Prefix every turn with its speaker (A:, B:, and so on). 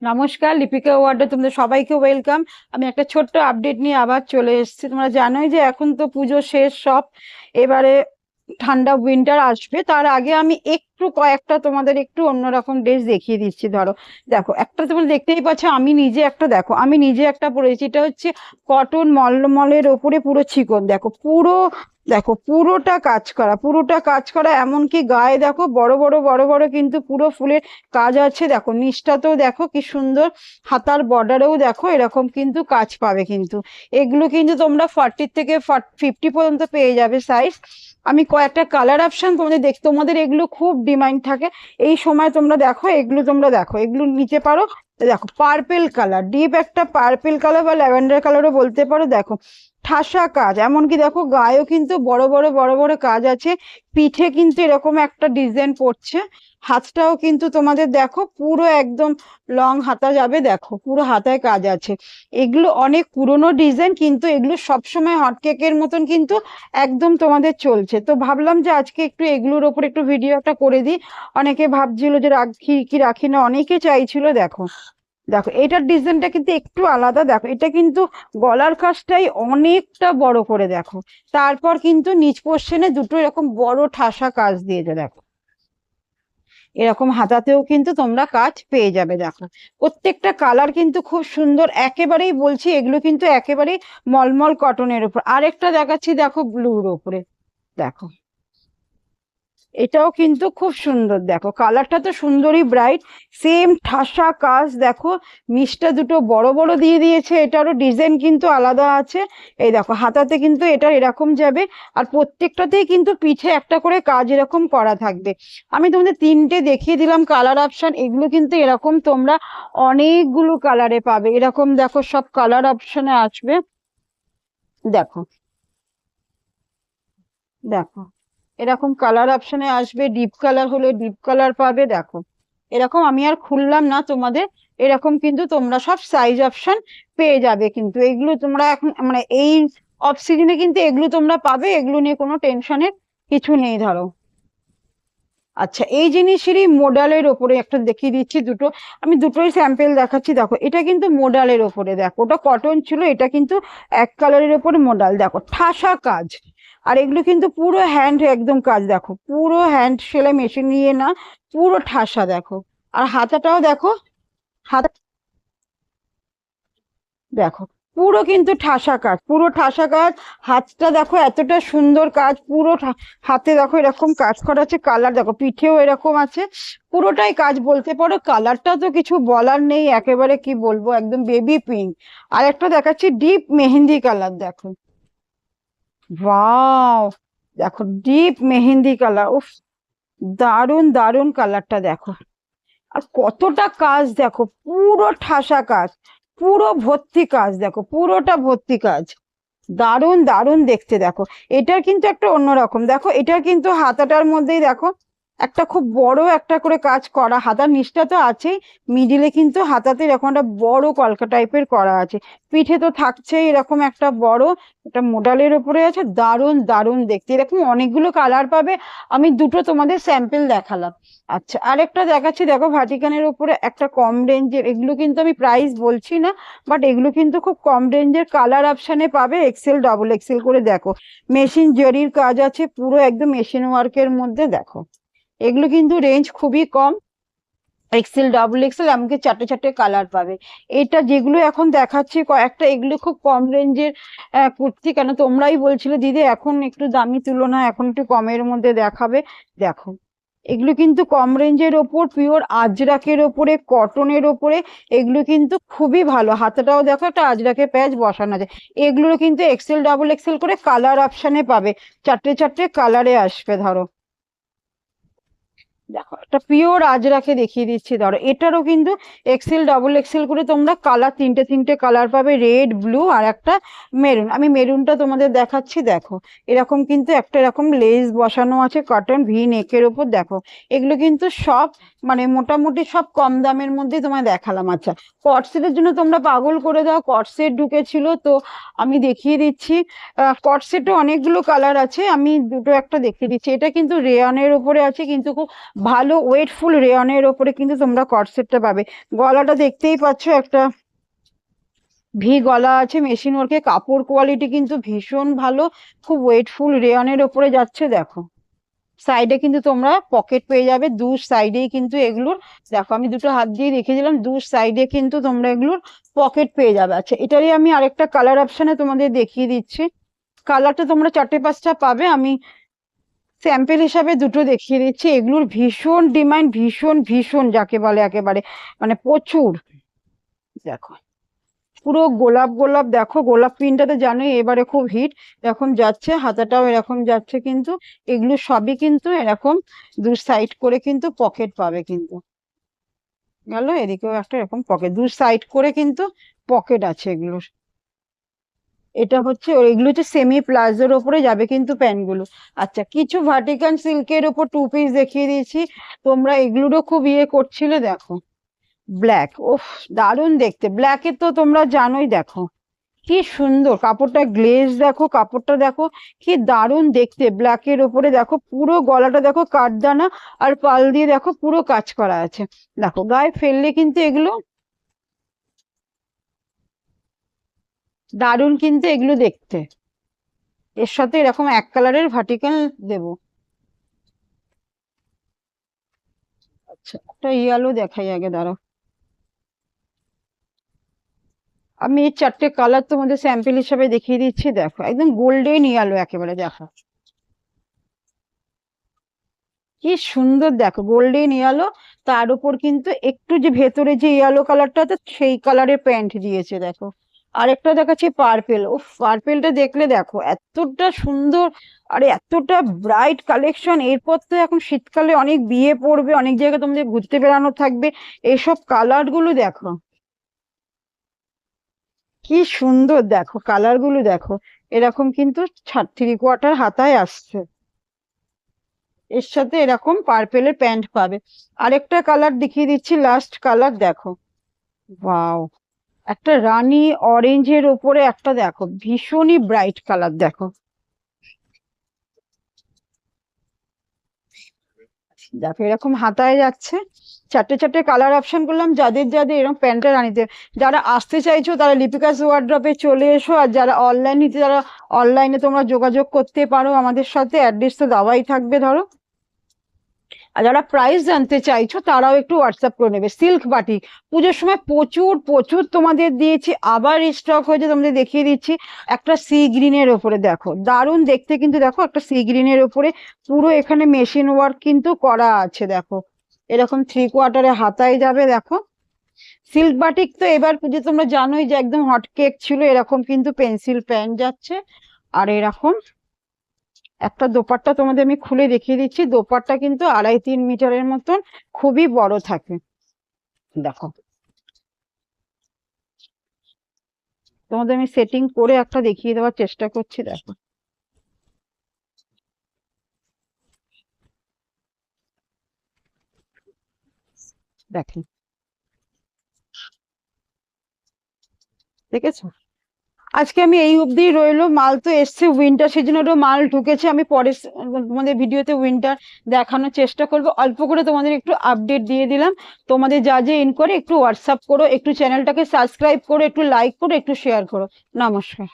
A: নমস্কার, লিপিকা ওয়ার্ডে তোমাদের সবাইকে ওয়েলকাম। আমি একটা ছোট্ট আপডেট নিয়ে আবার চলে এসেছি। তোমরা জানোই যে এখন তো পুজো শেষ সব, এবারে ঠান্ডা উইন্টার আসবে। তার আগে আমি একটু কয়েকটা তোমাদের একটু অন্যরকম ড্রেস দেখিয়ে দিচ্ছি। ধরো, দেখো একটা তোমরা দেখতেই পাচ্ছ, আমি নিজে একটা, দেখো আমি নিজে একটা পরেছি। এটা হচ্ছে কটন মলমলের ওপরে পুরো চিকন, দেখো পুরো, দেখো পুরোটা কাজ করা, পুরোটা কাজ করা। এমনকি গায়ে দেখো বড় বড় বড় বড় কিন্তু পুরো ফুলের কাজ আছে। দেখো নিচটাতেও দেখো কি সুন্দর, হাতার বর্ডারেও দেখো এরকম কিন্তু কাজ পাবে। কিন্তু এগুলো কিন্তু তোমরা 40 থেকে 50 পর্যন্ত পেয়ে যাবে সাইজ। আমি কয়েকটা কালার অপশন তোমাদের তোমাদের এগুলো খুব ডিমান্ড থাকে এই সময়। তোমরা দেখো এগুলো, তোমরা দেখো এগুলো নিতে পারো। দেখো পার্পেল কালার, ডিপ একটা পার্পেল কালার বা ল্যাভেন্ডার কালারও বলতে পারো। দেখো ঠাসা কাজ, এমনকি দেখো গায়েও কিন্তু বড় বড় বড় বড় কাজ আছে। পিঠে কিন্তু এরকম একটা ডিজাইন পড়ছে। হাতটাও কিন্তু তোমাদের দেখো পুরো একদম লং হাতা যাবে, দেখো পুরো হাতায় কাজ আছে। এগুলো অনেক পুরনো ডিজাইন, কিন্তু এগুলো সবসময় হটকেকের মতন কিন্তু একদম তোমাদের চলছে। তো ভাবলাম যে আজকে একটু এগুলোর ওপর একটু ভিডিও একটা করে দিই। অনেকে ভাবছিল যে রাখি কি রাখি না, অনেকে চাইছিল। দেখো, দেখো এটার ডিজাইনটা কিন্তু একটু আলাদা। দেখো এটা কিন্তু গলার কাজটাই অনেকটা বড় করে, দেখো তারপর কিন্তু নিচ পোর্শনে দুটো এরকম বড় ঠাসা কাজ দিয়েছে। দেখো এরকম হাতাতেও কিন্তু তোমরা কাজ পেয়ে যাবে। দেখো প্রত্যেকটা কালার কিন্তু খুব সুন্দর, একেবারেই বলছি এগুলো কিন্তু একেবারেই মলমল কটনের উপর। আরেকটা দেখাচ্ছি, দেখো ব্লুর উপরে, দেখো এটাও কিন্তু খুব সুন্দর। দেখো কালারটা তো সুন্দরই ব্রাইট, সেম ঠাসা কাজ। দেখো নিচটা দুটো বড় বড় দিয়ে দিয়েছে, এটারও ডিজাইন কিন্তু আলাদা আছে। এই দেখো হাতাতে কিন্তু এটা এরকম যাবে, আর প্রত্যেকটাতেই কিন্তু পিঠে একটা করে কাজ এরকম করা থাকবে। আমি তোমাদের তিনটে দেখিয়ে দিলাম কালার অপশন। এগুলো কিন্তু এরকম তোমরা অনেকগুলো কালারে পাবে, এরকম দেখো সব কালার অপশনে আসবে। দেখো, দেখো এরকম কালার অপশনে আসবে। ডিপ কালার হলে ডিপ কালার পাবে। দেখো এরকম আমি আর খুললাম না তোমাদের, এরকম কিন্তু তোমরা সব সাইজ অপশন পেয়ে যাবে। কিন্তু এগুলো তোমরা এখন মানে এই অফ সিজনে কিন্তু এগুলো তোমরা পাবে, এগুলো নিয়ে কোনো টেনশনের কিছু নেই। ধরো আচ্ছা, এই জিনিসেরই মোডালের ওপরে একটা দেখিয়ে দিচ্ছি দুটো, আমি দুটোই স্যাম্পেল দেখাচ্ছি। দেখো এটা কিন্তু মোডালের ওপরে, দেখো ওটা কটন ছিল, এটা কিন্তু এক কালারের ওপরে মোডাল। দেখো ঠাসা কাজ, আর এগুলো কিন্তু পুরো হ্যান্ড একদম কাজ। দেখো পুরো হ্যান্ড সেলাই, মেশিন নিয়ে না, পুরো ঠাসা। দেখো আর হাতাটাও দেখো, হাত, দেখো পুরো কিন্তু ঠাসা কাজ, পুরো ঠাসা কাজ। হাতটা দেখো এতটা সুন্দর কাজ, পুরো হাতে দেখো এরকম কাজ করা আছে। কালার দেখো পিঠেও এরকম আছে, পুরোটাই কাজ বলতে পারো। কালারটা তো কিছু বলার নেই, একেবারে কি বলবো, একদম বেবি পিঙ্ক। আর একটা দেখাচ্ছি ডিপ মেহেন্দি কালার। দেখো ওয়াও, দেখো ডিপ মেহেন্দি কালার, উফ দারুন দারুন কালারটা। দেখো আর কতটা কাজ, দেখো পুরো ঠাসা কাজ, পুরো ভর্তি কাজ। দেখো পুরোটা ভর্তি কাজ, দারুণ দারুণ দেখতে। দেখো এটার কিন্তু একটা অন্যরকম, দেখো এটার কিন্তু হাতাটার মধ্যেই দেখো একটা খুব বড় একটা করে কাজ করা। হাতার নিচটা তো আছেই, মিডিলে কিন্তু হাতাতে এরকম একটা বড় কলকা টাইপের করা আছে। পিঠে তো থাকছেই এরকম একটা বড়, একটা মোডালের উপরে আছে। দারুণ দারুণ দেখতে, এরকম অনেকগুলো কালার পাবে। আমি দুটো তোমাদের স্যাম্পল দেখালাম। আচ্ছা আরেকটা দেখাচ্ছি, দেখো ভাটিকানের উপরে একটা কম রেঞ্জের, এগুলো কিন্তু আমি প্রাইস বলছি না, বাট এগুলো কিন্তু খুব কম রেঞ্জের কালার অপশানে পাবে। এক্সেল ডবল এক্সেল করে। দেখো মেশিন জরির কাজ আছে, পুরো একদম মেশিন ওয়ার্কের মধ্যে। দেখো এগুলো কিন্তু রেঞ্জ খুবই কম, এক্সেল ডাবল এক্সেল এমনকি চারটে চারটে কালার পাবে। এটা যেগুলো এখন দেখাচ্ছি কয়েকটা, এগুলো খুব কম রেঞ্জের কুর্তি। কেন তোমরাই বলছিলে দিদি এখন একটু দামি তুলনা, এখন একটু কমের মধ্যে দেখাবে। দেখো এগুলো কিন্তু কম রেঞ্জের ওপর, পিওর আজরাকের ওপরে, কটনের ওপরে। এগুলো কিন্তু খুবই ভালো। হাতাটাও দেখো একটা আজরাকে প্যাচ বসানো আছে। এগুলো কিন্তু এক্সেল ডাবল এক্সেল করে কালার অপশানে পাবে, চারটে চারটে কালারে আসবে। ধরো দেখো একটা পিওর আজরাকে দেখিয়ে দিচ্ছি। ধরো এটারও কিন্তু এক্সেল ডাবল এক্সেল করে তোমরা কালার, তিনটে তিনটে কালার পাবে, রেড ব্লু আর একটা মেরুন। আমি মেরুনটা তোমাদের দেখাচ্ছি। দেখো এরকম কিন্তু একটা এরকম লেস বসানো আছে, কটন ভি নেকের ওপর। দেখো এগুলো কিন্তু সব মানে মোটামুটি সব কম দামের মধ্যে তোমায় দেখালাম। আচ্ছা কটসেটের জন্য তোমরা পাগল করে দাও, কটসেট ঢুকেছিল তো আমি দেখিয়ে দিচ্ছি। কটসেটও অনেকগুলো কালার আছে, আমি দুটো একটা দেখিয়ে দিচ্ছি। এটা কিন্তু রেয়ানের উপরে আছে, কিন্তু খুব ভালো ওয়েটফুল রেয়নের ওপরে কিন্তু তোমরা কটসেটটা পাবে। গলাটা দেখতেই পাচ্ছ, একটা ভি গলা আছে, মেশিন ওয়ার্কে, কাপড় কোয়ালিটি কিন্তু ভীষণ ভালো, খুব ওয়েটফুল রেয়নের ওপরে যাচ্ছে। দেখো সাইডে কিন্তু তোমরা পকেট পেয়ে যাবে, দু সাইডেই কিন্তু এগুলোর, দেখো আমি দুটো হাত দিয়ে রেখে দিলাম, দু সাইডে কিন্তু তোমরা এগুলোর পকেট পেয়ে যাবে। আচ্ছা এটারই আমি আরেকটা কালার অপশনে তোমাদের দেখিয়ে দিচ্ছি। কালারটা তোমরা 4-5টা পাবে, আমি স্যাম্পেল হিসাবে দুটো দেখিয়ে দিচ্ছি। এগুলোর ভীষণ ডিমান্ড, ভীষণ ভীষণ যাকে বলে একেবারে মানে প্রচুর। দেখো পুরো গোলাপ গোলাপ, দেখো গোলাপ প্রিন্টটা তো জানোই এবারে খুব হিট, এরকম যাচ্ছে, হাতাটাও এরকম যাচ্ছে, কিন্তু এগুলো সবই কিন্তু এরকম দু সাইড করে কিন্তু পকেট পাবে কিন্তু। গেল এদিকেও একটা এরকম পকেট, দু সাইড করে কিন্তু পকেট আছে এগুলোর। এটা হচ্ছে এগুলো হচ্ছে সেমি প্লাজোর ওপরে যাবে কিন্তু প্যান্টগুলো। আচ্ছা কিছু ভার্টিকান সিল্কের ওপর 2 পিস দেখিয়ে দিয়েছি, তোমরা এগুলোরও খুব ইয়ে করছিলে। দেখো ব্ল্যাক, ওফ দারুণ দেখতে, ব্ল্যাকে তো তোমরা জানোই, দেখো কি সুন্দর কাপড়টা, গ্লেজ দেখো, কাপড়টা দেখো কি দারুণ দেখতে ব্ল্যাকের ওপরে। দেখো পুরো গলাটা দেখো কাঠদানা, আর পাল দিয়ে দেখো পুরো কাজ করা আছে। দেখো গায়ে ফেললে কিন্তু এগুলো দারুণ কিন্তু এগুলো দেখতে। এর সাথে এরকম এক কালারের ভার্টিকাল দেবো। আচ্ছা একটা ইয়ালো দেখাই আগে, দাঁড়াও আমি এই 4টে কালার তোমাদের স্যাম্পল হিসাবে দেখিয়ে দিচ্ছি। দেখো একদম গোল্ডেন ইয়ালো একেবারে, দেখো কি সুন্দর, দেখো গোল্ডেন ইয়ালো, তার উপর কিন্তু একটু যে ভেতরে যে ইয়ালো কালারটা আছে সেই কালারের প্যান্ট দিয়েছে। দেখো আরেকটা দেখাচ্ছি পার্পেল, ও পার্পেলটা দেখলে দেখো এতটা সুন্দর আর এতটা ব্রাইট কালেকশন। এরপর তো এখন শীতকালে অনেক বিয়ে পড়বে, অনেক জায়গায় তোমাদের ঘুরতে বেড়ানো থাকবে, এইসব কালার গুলো দেখো কি সুন্দর, দেখো কালার গুলো দেখো, এরকম কিন্তু 3/4 হাতায় আসছে, এর সাথে এরকম পার্পেলের প্যান্ট পাবে। আরেকটা কালার দেখিয়ে দিচ্ছি, লাস্ট কালার, দেখো ওয়াও একটা রানী অরেঞ্জের ওপরে একটা, দেখো ভীষণই ব্রাইট কালার। দেখো দেখো এরকম হাতায় যাচ্ছে, 4টে কালার অপশন করলাম। যাদের যাদের এরকম প্যান্টের রানীতে যারা আসতে চাইছো তারা লিপিকাস ওয়ার্ড্রপে চলে এসো, আর যারা অনলাইন নিতে, যারা অনলাইনে তোমরা যোগাযোগ করতে পারো আমাদের সাথে, অ্যাড্রেস তো দেওয়াই থাকবে ধরো। আর যারা প্রাইস জানতে চাইছো তারাও একটু হোয়াটসঅ্যাপ করে নেবে। সিল্ক বাটিক পুজোর সময় প্রচুর প্রচুর তোমাদের দিয়েছি, আবার স্টক হয়েছে, তোমাদের দেখিয়ে দিচ্ছি। একটা সি গ্রিনের ওপরে দেখো দারুণ দেখতে, কিন্তু দেখো একটা সি গ্রিনের ওপরে পুরো এখানে মেশিন ওয়ার্ক কিন্তু করা আছে। দেখো এরকম 3/4 হাতায় যাবে। দেখো সিল্ক বাটিক তো এবার পুজো তোমরা জানোই যে একদম হট কেক ছিল, এরকম কিন্তু পেন্সিল প্যান্ট যাচ্ছে। আর এরকম একটা দোপাট্টা তোমাদের আমি খুলে দেখিয়ে দিচ্ছি, দোপাট্টা কিন্তু 2.5-3 মিটারের মতন, খুবই বড় থাকে। দেখো তোমাদের আমি সেটিং করে একটা দেখিয়ে দেওয়ার চেষ্টা করছি। দেখো দেখো দেখেছো, আজকে আমি এই অবধি রইলো, মাল তো এসছে, উইন্টার সিজনেরও মাল ঢুকেছে, আমি পরে তোমাদের ভিডিওতে উইন্টার দেখানোর চেষ্টা করবো। অল্প করে তোমাদের একটু আপডেট দিয়ে দিলাম। তোমাদের যা যা ইনকোয়ারি একটু হোয়াটসঅ্যাপ করো, একটু চ্যানেলটাকে সাবস্ক্রাইব করো, একটু লাইক করো, একটু শেয়ার করো। নমস্কার।